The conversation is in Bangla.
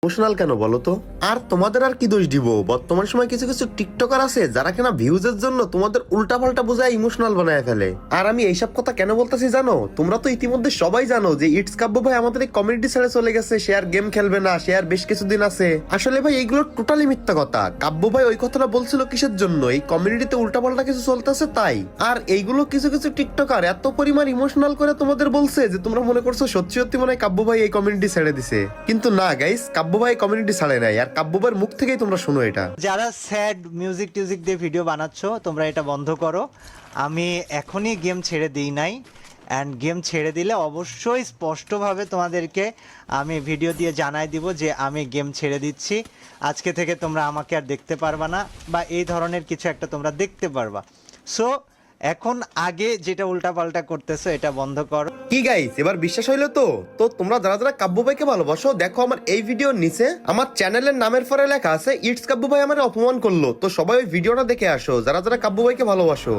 ইমোশনাল কেন বলো তো? আর তোমাদের আর কি দোষ দিব? বর্তমান সময় কিছু কিছু টিকটকার আছে যারা কিনা ভিউজের জন্য তোমাদের উল্টা পাল্টা বোঝায় ইমোশনাল বানায় ফেলে। আর আমি এইসব কথা কেন বলতেছি জানো? তোমরা তো ইতিমধ্যে সবাই জানো যে ইটস কাব্য ভাই আমাদের এই কমিউনিটি ছেড়ে চলে গেছে, সে আর গেম খেলবে না, সে আর বেশ কিছুদিন আছে। আসলে ভাই এইগুলো টোটালি মিথ্যা কথা। কাব্য ভাই ওই কথাটা বলছিল কিসের জন্য? এই কমিউনিটিতে উল্টা পাল্টা কিছু চলতেছে তাই। আর এইগুলো কিছু কিছু টিকটকার এত পরিমাণ ইমোশনাল করে তোমাদের বলছে যে তোমরা মনে করছো সত্যি সত্যি মনে হয় কাব্য ভাই এই কমিউনিটি ছেড়ে দিছে। কিন্তু না গাইস, কাব্য ভাই কমিউনিটি ছাড়ে নাই। আর কাব্য ভাইয়ের মুখ থেকেই তোমরা শুনো এটা। যারা স্যাড মিউজিক টিউজিক দিয়ে ভিডিও বানাচ্ছ তোমরা এটা বন্ধ করো। আমি এখনই গেম ছেড়ে দিই নাই, অ্যান্ড গেম ছেড়ে দিলে অবশ্যই স্পষ্টভাবে তোমাদেরকে আমি ভিডিও দিয়ে জানাই দিব যে আমি গেম ছেড়ে দিচ্ছি। আজকে থেকে তোমরা আমাকে আর দেখতে পারবা না, বা এই ধরনের কিছু একটা তোমরা দেখতে পারবা। সো এখন আগে যেটা উল্টাপাল্টা করতেছো এটা বন্ধ করো। কি গাইস, এবার বিশ্বাস হইলো তো? তো তোমরা যারা যারা কাব্য ভাইকে ভালোবাসো, দেখো আমার এই ভিডিওর নিচে আমার চ্যানেলের নামের পরে লেখা আছে ইটস কাব্য ভাই আমার অপমান করলো। তো সবাই ওই ভিডিওটা দেখে আসো যারা যারা কাব্য ভাইকে ভালোবাসো।